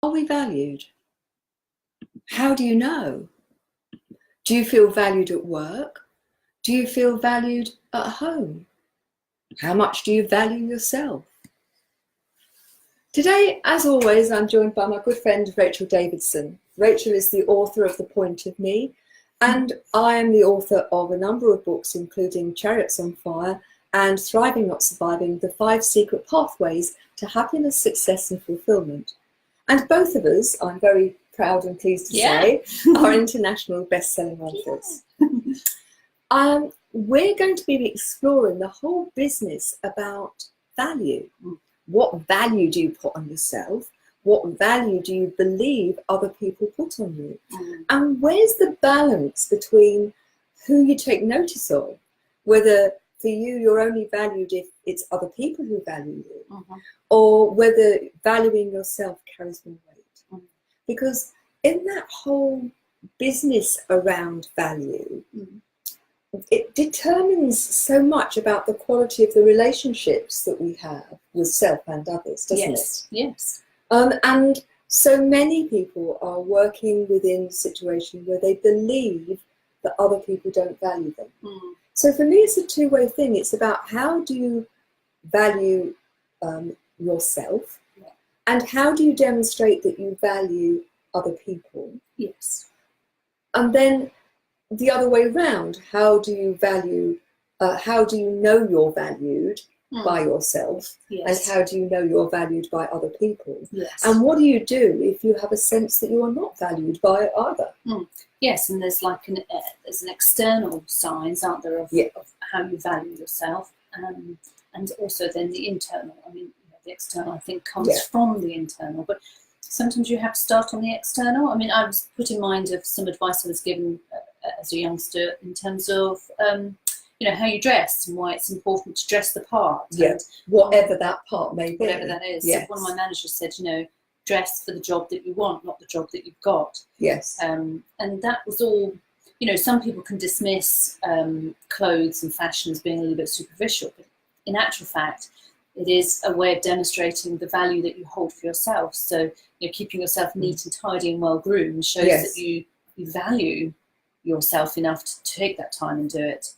Are we valued? How do you know? Do you feel valued at work? Do you feel valued at home? How much do you value yourself? Today, as always, I'm joined by my good friend Rachel Davidson. Rachel is the author of The Point of Me, and I am the author of a number of books, including Chariots on Fire and Thriving Not Surviving, The 5 Secret Pathways to Happiness, Success and Fulfillment. And both of us, I'm very proud and pleased to say, are international best-selling authors. We're going to be exploring the whole business about value. What value do you put on yourself? What value do you believe other people put on you? And where's the balance between who you take notice of? Whether for you, you're only valued if it's other people who value you, or whether valuing yourself carries more weight. Because in that whole business around value, it determines so much about the quality of the relationships that we have with self and others, doesn't it? Yes. And so many people are working within a situation where they believe that other people don't value them. So for me, it's a two-way thing. It's about how do you value yourself, and how do you demonstrate that you value other people? Yes. And then the other way around, how do you value, how do you know you're valued by yourself? And how do you know you're valued by other people? And what do you do if you have a sense that you are not valued by either? Yes, and there's like there's an external signs, aren't there, of how you value yourself, and also then the internal. I mean, the external, I think, comes from the internal, but sometimes you have to start on the external. I mean, I was put in mind of some advice I was given as a youngster in terms of how you dress and why it's important to dress the part. And, whatever that part may be. Whatever that is. So one of my managers said, dress for the job that you want, not the job that you've got. And that was all, some people can dismiss clothes and fashion as being a little bit superficial, but in actual fact, it is a way of demonstrating the value that you hold for yourself. So, keeping yourself neat and tidy and well groomed shows that you value yourself enough to take that time and do it,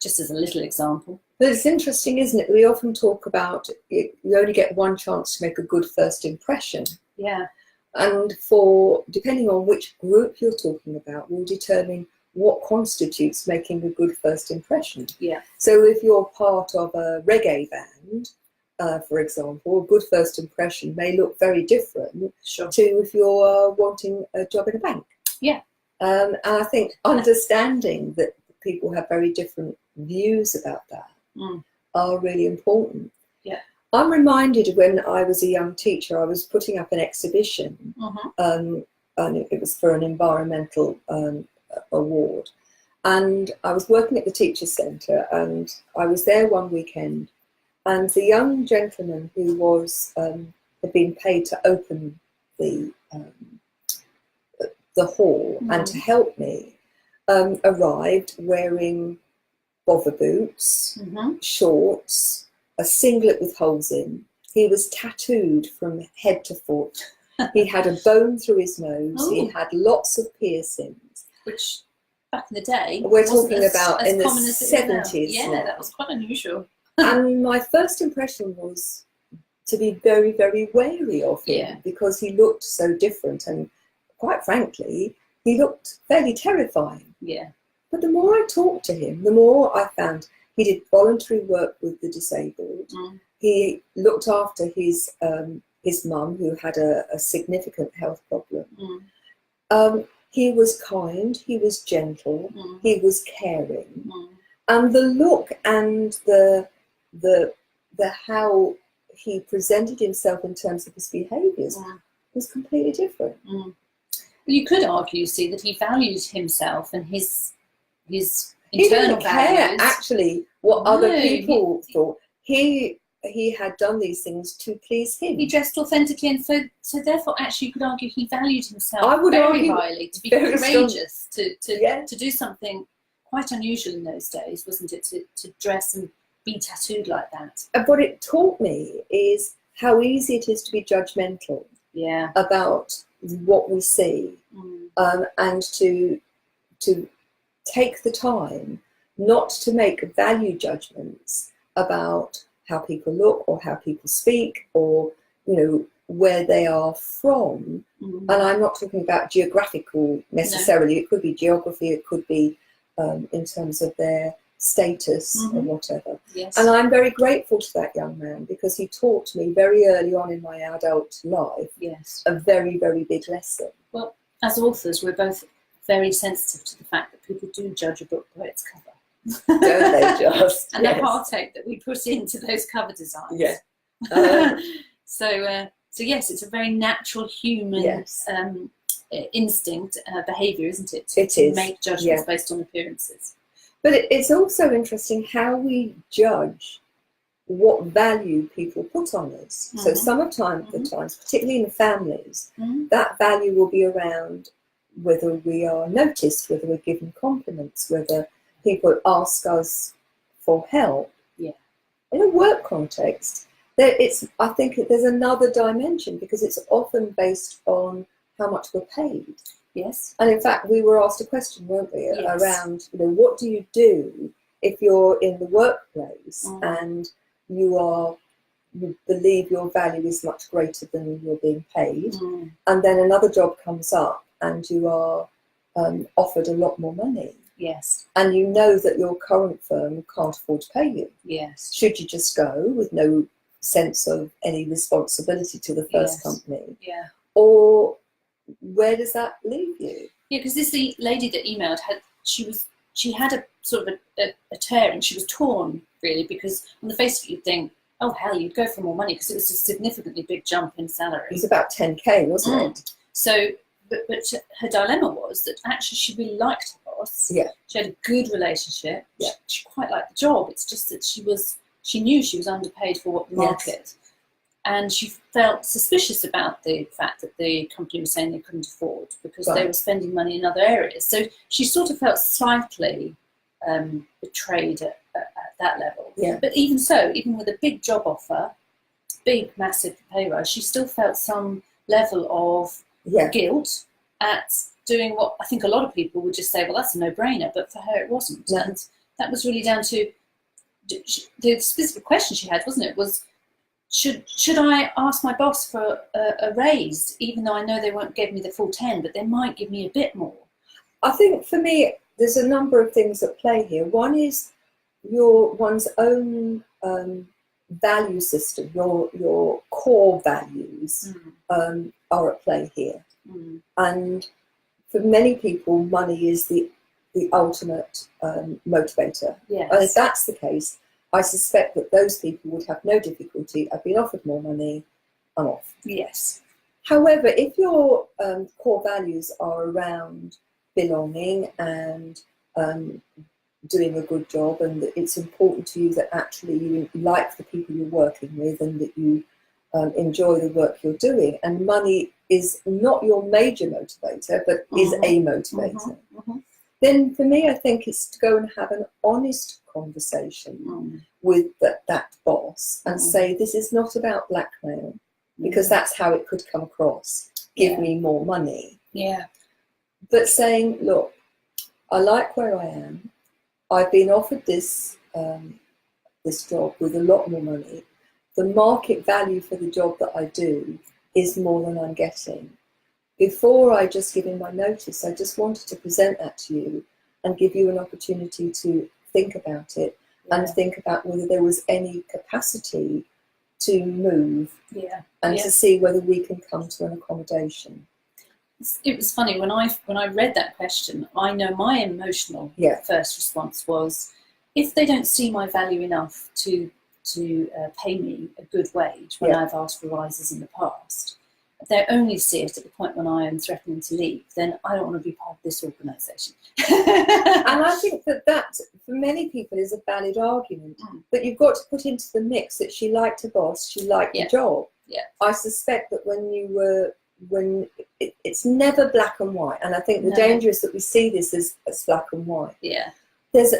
just as a little example. But it's interesting, isn't it? We often talk about you only get one chance to make a good first impression. And depending on which group you're talking about, will determine what constitutes making a good first impression. So if you're part of a reggae band, for example, a good first impression may look very different to if you're wanting a job in a bank. And I think understanding that people have very different views about that are really important. I'm reminded when I was a young teacher, I was putting up an exhibition, and it was for an environmental award. And I was working at the Teacher Centre, and I was there one weekend, and the young gentleman who was had been paid to open the hall and to help me arrived wearing bother boots, shorts, a singlet with holes in. He was tattooed from head to foot. He had a bone through his nose. He had lots of piercings. Which, back in the day, we're talking about in the 70s. That was quite unusual. And my first impression was to be very, very wary of him because he looked so different, and quite frankly, he looked fairly terrifying. But the more I talked to him, the more I found he did voluntary work with the disabled. He looked after his mum, who had a significant health problem. He was kind, he was gentle, he was caring. And the look and the how he presented himself in terms of his behaviours was completely different. You could argue, see, that he valued himself and his internal he didn't care, values. Actually, what other people thought. He had done these things to please him. He dressed authentically, and so therefore, actually, you could argue he valued himself very highly, to be courageous, to do something quite unusual in those days, wasn't it? To dress and be tattooed like that. And what it taught me is how easy it is to be judgmental. about what we see, and to take the time not to make value judgments about how people look or how people speak or, you know, where they are from. And I'm not talking about geographical necessarily. No. It could be geography, it could be in terms of their status or whatever. Yes. And I'm very grateful to that young man because he taught me very early on in my adult life a very, very big lesson. Well, as authors, we're both very sensitive to the fact that people do judge a book by its cover. Don't they just? And the heartache that we put into those cover designs. Yeah. So yes, it's a very natural human instinct, behaviour, isn't it? To make judgments based on appearances. But it's also interesting how we judge what value people put on us. So some of the times, particularly in the families, that value will be around whether we are noticed, whether we're given compliments, whether people ask us for help. Yeah. In a work context, I think there's another dimension because it's often based on how much we're paid. Yes. And in fact, we were asked a question, weren't we, around, you know, what do you do if you're in the workplace and you believe your value is much greater than you're being paid, and then another job comes up and you are offered a lot more money. Yes. And you know that your current firm can't afford to pay you. Yes. Should you just go with no sense of any responsibility to the first company? Yeah. Or where does that leave you? Yeah, because this lady that emailed she had a sort of a tear, and she was torn really, because on the face of it you'd think, oh hell, you'd go for more money because it was a significantly big jump in salary. It was about 10k, wasn't it? So, but her dilemma was that actually she really liked her boss. Yeah. She had a good relationship. Yeah. She quite liked the job. It's just that she knew she was underpaid for what the market. And she felt suspicious about the fact that the company was saying they couldn't afford because they were spending money in other areas. So she sort of felt slightly betrayed at that level. Yeah. But even so, even with a big job offer, big, massive pay rise, she still felt some level of guilt at doing what I think a lot of people would just say, well, that's a no-brainer. But for her, it wasn't. No. And that was really down to the specific question she had, wasn't it? Was, should I ask my boss for a raise, even though I know they won't give me the full 10, but they might give me a bit more? I think for me, there's a number of things at play here. One is one's own value system, your core values are at play here. And for many people, money is the ultimate motivator. Yes. And if that's the case, I suspect that those people would have no difficulty. I've been offered more money, I'm off. Yes. However, if your core values are around belonging and doing a good job, and that it's important to you that actually you like the people you're working with and that you enjoy the work you're doing, and money is not your major motivator but is a motivator, then for me I think it's to go and have an honest conversation with that boss and say, this is not about blackmail, because that's how it could come across. Give me more money. Yeah. But saying, look, I like where I am. I've been offered this job with a lot more money. The market value for the job that I do is more than I'm getting. Before I just give in my notice, I just wanted to present that to you and give you an opportunity to think about it and think about whether there was any capacity to move and to see whether we can come to an accommodation. It was funny, when I read that question, I know my emotional first response was, if they don't see my value enough to pay me a good wage when I've asked for rises in the past, they only see it at the point when I am threatening to leave, then I don't want to be part of this organisation. And I think that for many people is a valid argument, but you've got to put into the mix that she liked her boss, she liked the job. Yeah. I suspect that when it's never black and white, and I think the danger is that we see this as black and white. Yeah. There's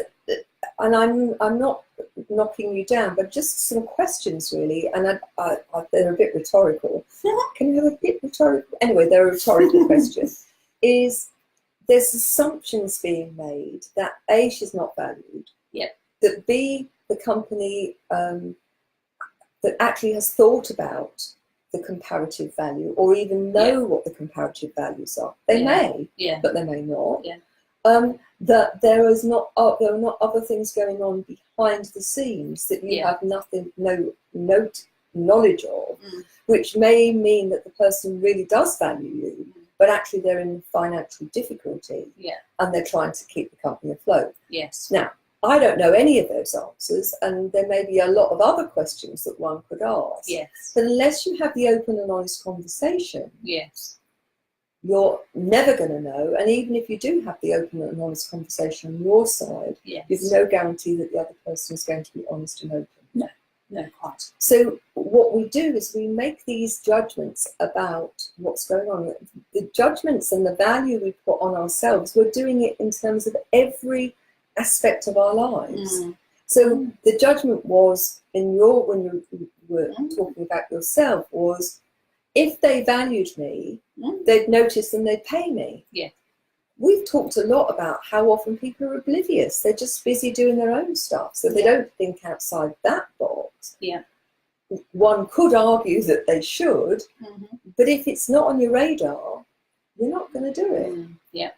and I'm not knocking you down, but just some questions really, and they're a bit rhetorical. Can you have a bit rhetorical? Anyway, they're a rhetorical question. There's assumptions being made that A, she's not valued. Yep. That B, the company that actually has thought about the comparative value, or even know what the comparative values are. They may, but they may not. Yeah. That there are not other things going on behind the scenes that you have no knowledge of, which may mean that the person really does value you, but actually they're in financial difficulty, and they're trying to keep the company afloat. Yes. Now, I don't know any of those answers, and there may be a lot of other questions that one could ask. Yes. But unless you have the open and honest conversation, you're never going to know. And even if you do have the open and honest conversation on your side, there's no guarantee that the other person is going to be honest and open. No, quite. So what we do is we make these judgments about what's going on. The judgments and the value we put on ourselves, we're doing it in terms of every aspect of our lives. So the judgment was when you were talking about yourself was, if they valued me, they'd notice and they'd pay me. Yeah. We've talked a lot about how often people are oblivious. They're just busy doing their own stuff, so they don't think outside that box. Yeah. One could argue that they should, but if it's not on your radar, you're not going to do it. Yeah.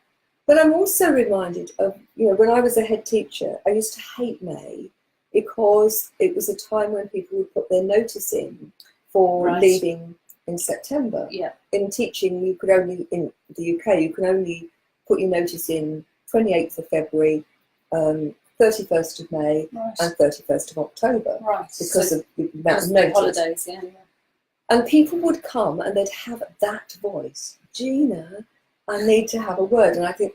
But I'm also reminded of, when I was a head teacher, I used to hate May because it was a time when people would put their notice in for leaving in September. Yeah. In teaching, you could only, in the UK, you can only put your notice in 28th of February, 31st of May, and 31st of October. Right. Because of the amount of notice. Holidays, yeah. And people would come and they'd have that voice, Gina, I need to have a word. And I think,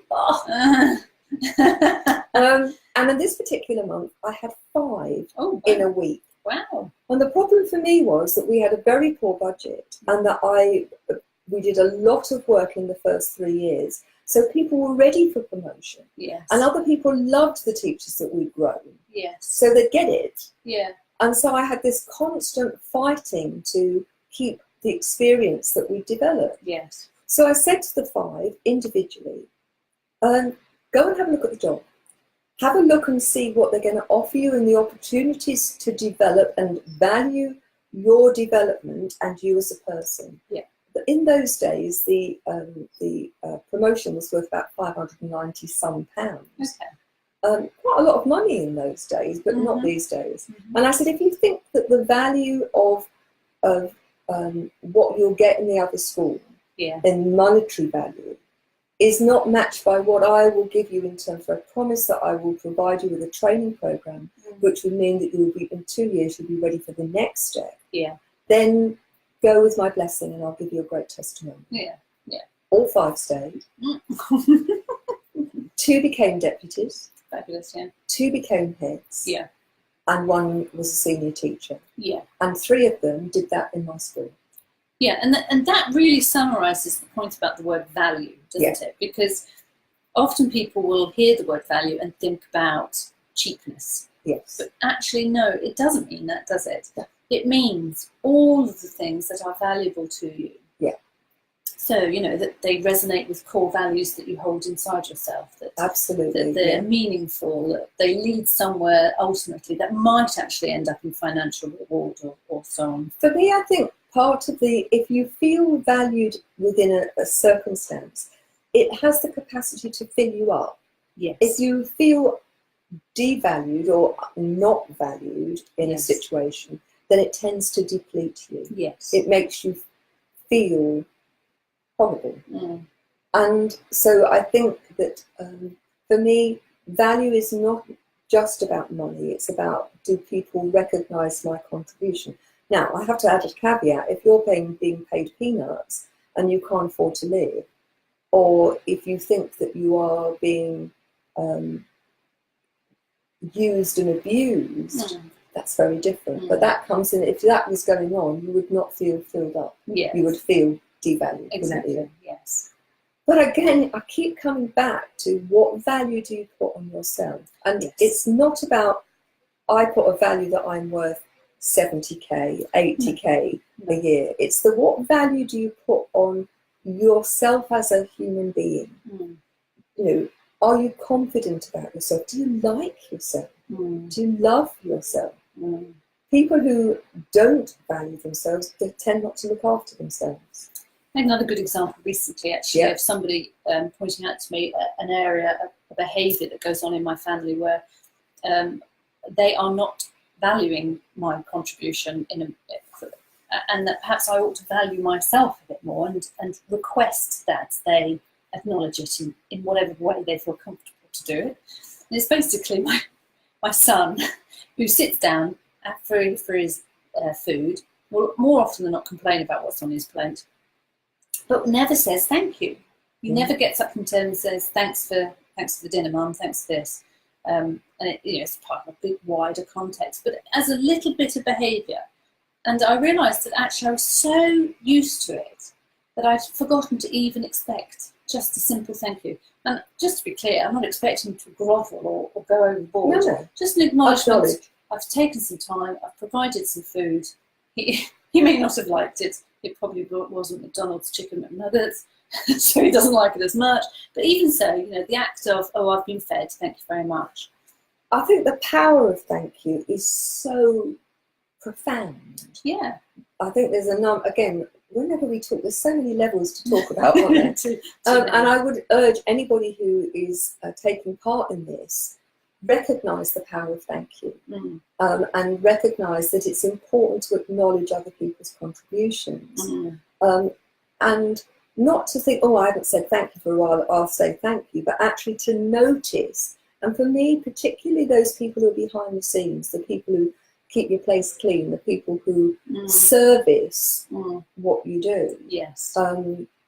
and in this particular month, I had 5 in a week. Wow. And the problem for me was that we had a very poor budget, and that we did a lot of work in the first 3 years. So people were ready for promotion. Yes. And other people loved the teachers that we'd grown. Yes. So they'd get it. Yeah. And so I had this constant fighting to keep the experience that we developed. Yes. So I said to the 5 individually, go and have a look at the job. Have a look and see what they're going to offer you and the opportunities to develop and value your development and you as a person. Yeah. But in those days, the promotion was worth about £590 some. Okay. Quite a lot of money in those days, but not these days. And I said, if you think that the value of what you'll get in the other school, in monetary value, is not matched by what I will give you in terms of a promise that I will provide you with a training program, which would mean that you will be, in 2 years, you'll be ready for the next step. Yeah. Then go with my blessing and I'll give you a great testimony. Yeah. Yeah. All 5 stayed. 2 became deputies. Fabulous, yeah. 2 became heads. Yeah. And 1 was a senior teacher. Yeah. And 3 of them did that in my school. Yeah, and that really summarises the point about the word value, doesn't it? Because often people will hear the word value and think about cheapness. Yes. But actually, no, it doesn't mean that, does it? Yeah. It means all of the things that are valuable to you. Yeah. So, that they resonate with core values that you hold inside yourself. That, absolutely. That they're meaningful, that they lead somewhere ultimately that might actually end up in financial reward or so on. For me, I think part of if you feel valued within a circumstance, it has the capacity to fill you up. Yes. If you feel devalued or not valued in a situation, then it tends to deplete you. Yes. It makes you feel horrible. And so I think that for me, value is not just about money. It's about, do people recognise my contribution? Now, I have to add a caveat. If you're being paid peanuts and you can't afford to live, or if you think that you are being used and abused, that's very different. But that comes in, if that was going on, you would not feel filled up. Yes. You would feel devalued. Exactly, yes. But again, I keep coming back to what value do you put on yourself? And Yes. It's not about, I put a value that I'm worth 70k, 80k a year. It's the what value do you put on yourself as a human being? You know, are you confident about yourself? Do you like yourself? Do you love yourself? People who don't value themselves, they tend not to look after themselves. I had another good example recently, actually, of somebody pointing out to me an area, a behaviour that goes on in my family where they are not valuing my contribution and that perhaps I ought to value myself a bit more and request that they acknowledge it in whatever way they feel comfortable to do it. And it's basically my son who sits down for his food, will more often than not complain about what's on his plate, but never says thank you. He never gets up from turn and says thanks for the dinner, Mum, thanks for this. And it's part of a big wider context, but as a little bit of behaviour. And I realised that actually I was so used to it that I'd forgotten to even expect just a simple thank you. And just to be clear, I'm not expecting to grovel or go overboard. No. Just an acknowledgement. I've taken some time, I've provided some food. He may not have liked it. It probably wasn't McDonald's chicken McNuggets, so he doesn't like it as much. But even so, the act of, oh, I've been fed, thank you very much. I think the power of thank you is so profound. Yeah. I think there's again, whenever we talk, there's so many levels to talk about, aren't there? And I would urge anybody who is taking part in this, recognise the power of thank you, and recognise that it's important to acknowledge other people's contributions, and not to think, oh, I haven't said thank you for a while, I'll say thank you, but actually to notice. And for me, particularly those people who are behind the scenes, the people who keep your place clean, the people who service what you do,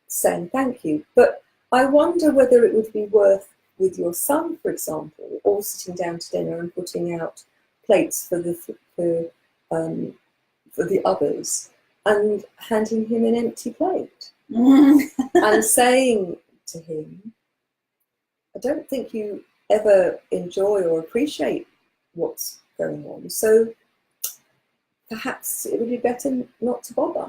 saying thank you. But I wonder whether it would be worth, with your son, for example, all sitting down to dinner and putting out plates for the others and handing him an empty plate and saying to him, I don't think you ever enjoy or appreciate what's going on, so perhaps it would be better not to bother.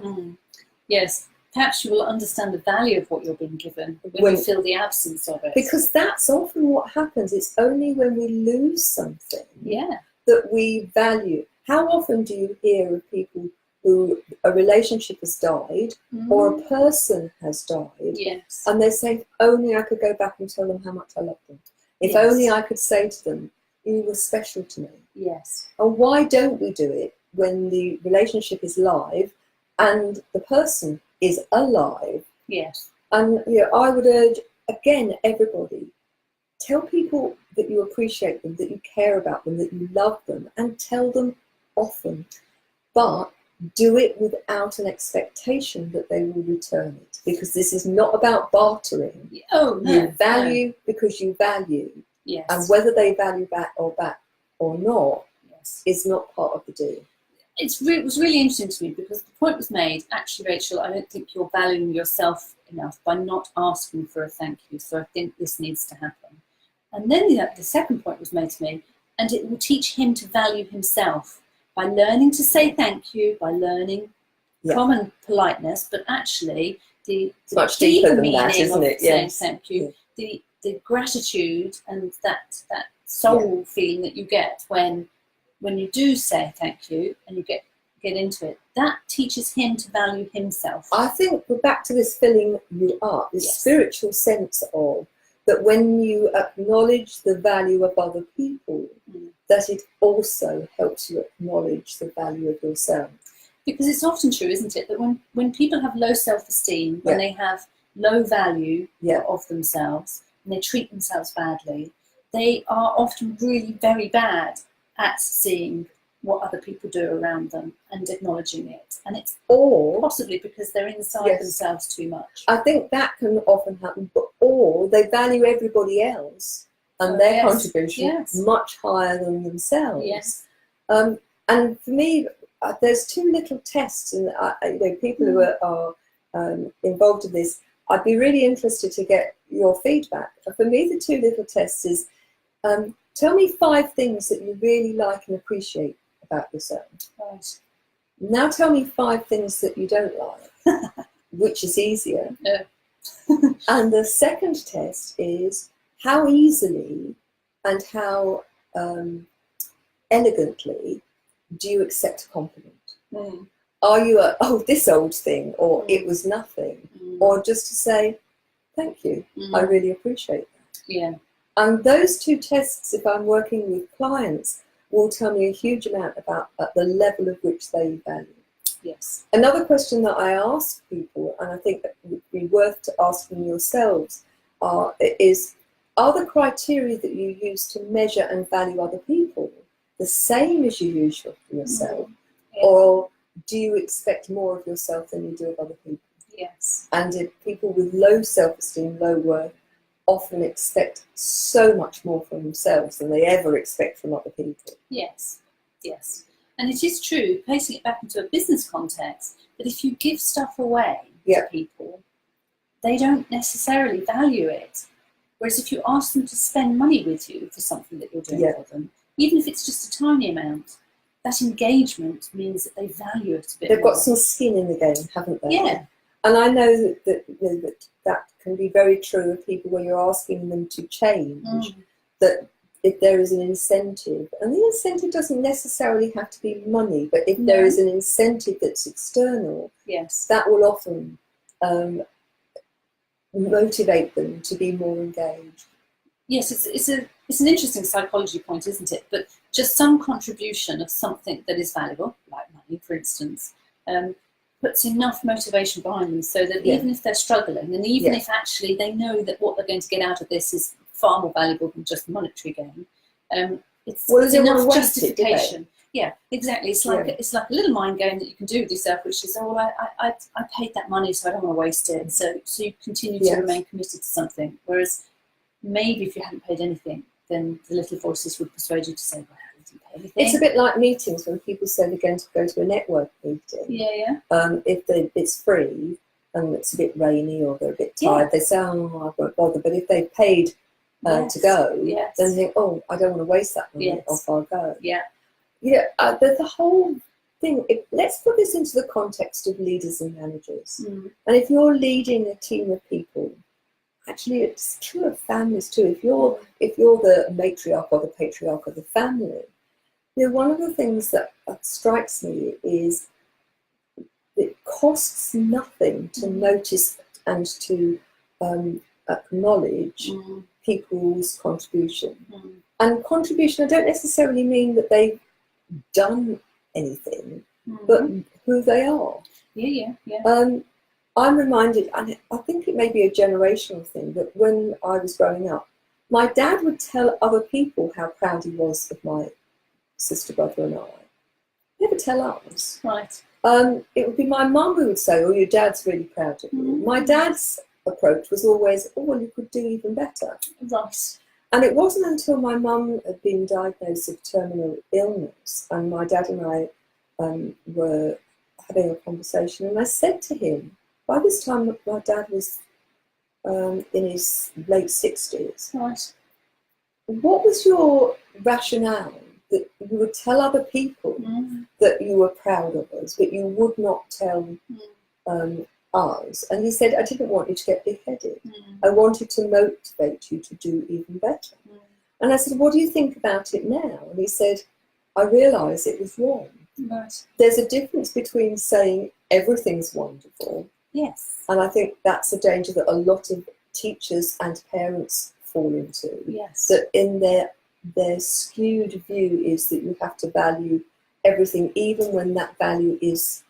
Yes. Perhaps you will understand the value of what you're being given when you feel the absence of it. Because that's often what happens. It's only when we lose something that we value. How often do you hear of people who a relationship has died or a person has died, and they say, if only I could go back and tell them how much I love them. If only I could say to them, you were special to me. Yes. And why don't we do it when the relationship is live and the person is alive? Yes. And I would urge, again, everybody, tell people that you appreciate them, that you care about them, that you love them, and tell them often. But do it without an expectation that they will return it, because this is not about bartering. Oh, no. You value because you value. Yes. And whether they value back or not is not part of the deal. It was really interesting to me because the point was made, actually, Rachel, I don't think you're valuing yourself enough by not asking for a thank you, so I think this needs to happen. And then the second point was made to me, and it will teach him to value himself by learning to say thank you, by learning common politeness, but actually the much deeper than meaning that, isn't it? Saying thank you, the gratitude and that soul feeling that you get when you do say thank you and you get into it, that teaches him to value himself. I think we're back to this filling you up, this spiritual sense of that when you acknowledge the value of other people, that it also helps you acknowledge the value of yourself. Because it's often true, isn't it, that when people have low self-esteem, when they have low value of themselves, and they treat themselves badly, they are often really very bad at seeing what other people do around them and acknowledging it. And it's possibly because they're inside themselves too much. I think that can often happen, or they value everybody else and their contribution much higher than themselves. Yes. And for me, there's two little tests, and people who are involved in this I'd be really interested to get your feedback. For me, the 2 little tests is, tell me 5 things that you really like and appreciate about yourself. Right. Now tell me 5 things that you don't like, which is easier. Yeah. And the second test is, how easily and how elegantly do you accept a compliment? Mm. Are you this old thing, or it was nothing, or just to say, thank you, I really appreciate that. Yeah. And those 2 tests, if I'm working with clients, will tell me a huge amount about the level of which they value. Yes. Another question that I ask people, and I think that would be worth asking yourselves, is, are the criteria that you use to measure and value other people the same as you use for yourself? Yeah. Or do you expect more of yourself than you do of other people? Yes. And if people with low self-esteem, low worth, often expect so much more from themselves than they ever expect from other people. Yes. Yes. And it is true, placing it back into a business context, that if you give stuff away to people, they don't necessarily value it. Whereas if you ask them to spend money with you for something that you're doing for them, even if it's just a tiny amount, that engagement means that they value it a bit They've more. got some skin in the game, haven't they? Yeah. And I know that can be very true of people when you're asking them to change, that if there is an incentive, and the incentive doesn't necessarily have to be money, but if there is an incentive that's external, that will often motivate them to be more engaged. Yes, it's an interesting psychology point, isn't it? But just some contribution of something that is valuable, like money, for instance, puts enough motivation behind them so that even if they're struggling, and even if actually they know that what they're going to get out of this is far more valuable than just monetary gain, it's enough justification. Yeah, exactly. It's like it's like a little mind game that you can do with yourself, which is, oh, well, I paid that money, so I don't want to waste it. So you continue to remain committed to something. Whereas maybe if you hadn't paid anything, then the little voices would persuade you to say, well, I didn't pay anything. It's a bit like meetings when people say they're going to go to a network meeting. Yeah. If it's free and it's a bit rainy or they're a bit tired, they say, oh, I won't bother. But if they've paid to go, then they think, oh, I don't want to waste that money, off I'll go. Yeah. The whole thing, let's put this into the context of leaders and managers. And if you're leading a team of people, actually it's true of families too. If you're the matriarch or the patriarch of the family, one of the things that strikes me is it costs nothing to notice and to acknowledge people's contribution. And contribution, I don't necessarily mean that they've done anything, but who they are. Yeah. I'm reminded, and I think it may be a generational thing, that when I was growing up, my dad would tell other people how proud he was of my sister, brother and I. Never tell us. Right. It would be my mum who would say, oh, your dad's really proud of you. My dad's approach was always, oh, well, you could do even better. Right. And it wasn't until my mum had been diagnosed with terminal illness and my dad and I were having a conversation, and I said to him, by this time my dad was in his late 60s. Right. What was your rationale that you would tell other people that you were proud of us, but you would not tell us? And he said, I didn't want you to get big-headed. I wanted to motivate you to do even better. And I said, what do you think about it now? And he said, I realise it was wrong. Right. There's a difference between saying everything's wonderful. Yes. And I think that's a danger that a lot of teachers and parents fall into. Yes. That in their skewed view is that you have to value everything, even when that value is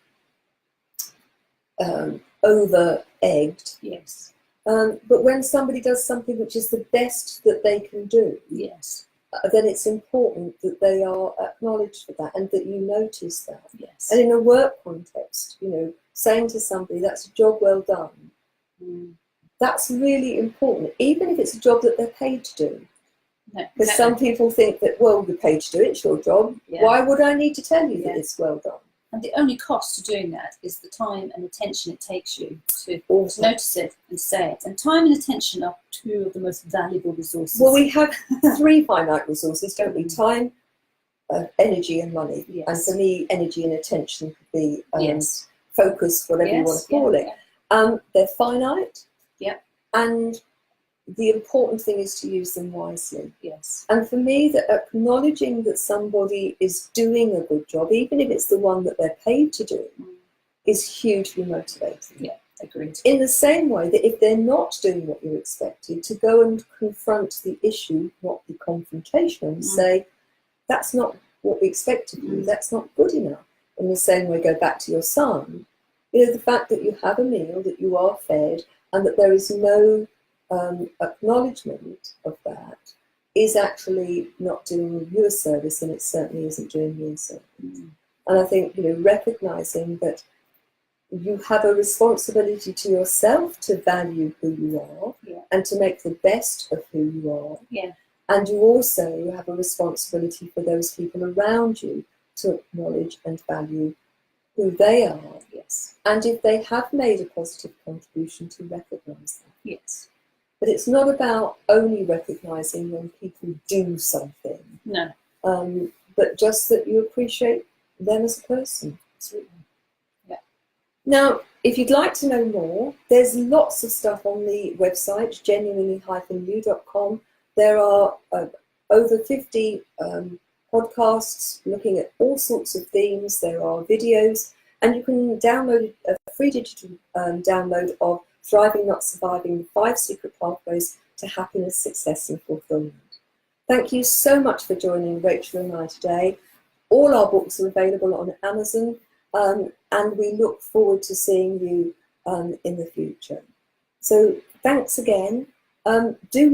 over-egged. Yes. But when somebody does something which is the best that they can do, yes, then it's important that they are acknowledged for that and that you notice that. Yes. And in a work context, saying to somebody, that's a job well done, that's really important, even if it's a job that they're paid to do. Because some people think that, well, you're paid to do it, it's your job. Yeah. Why would I need to tell you that it's well done? And the only cost to doing that is the time and attention it takes you to notice it and say it. And time and attention are two of the most valuable resources. Well, we have three finite resources, don't we? Time, energy and money. Yes. And for me, energy and attention could be yes. focus, whatever you want to call it. Yeah. They're finite. Yeah. And the important thing is to use them wisely. Yes. And for me, that acknowledging that somebody is doing a good job, even if it's the one that they're paid to do, is hugely motivating. Yeah, agreed. In the same way that if they're not doing what you're expected, to go and confront the issue, not be confrontational, and say, that's not what we expect of you, that's not good enough. In the same way, go back to your son. You know, the fact that you have a meal, that you are fed, and that there is no acknowledgement of that is actually not doing you a service, and it certainly isn't doing me a service. And I think, you know, recognising that you have a responsibility to yourself to value who you are and to make the best of who you are. Yeah. And you also have a responsibility for those people around you to acknowledge and value who they are. Yes. And if they have made a positive contribution, to recognise that. Yes. But it's not about only recognising when people do something. No. But just that you appreciate them as a person. Absolutely. Yeah. Now, if you'd like to know more, there's lots of stuff on the website, genuinely-you.com. There are over 50 podcasts looking at all sorts of themes. There are videos, and you can download a free digital download of Thriving Not Surviving, the 5 Secret Pathways to Happiness, Success and Fulfillment. Thank you so much for joining Rachel and I today. All our books are available on Amazon, and we look forward to seeing you in the future. So thanks again. Do let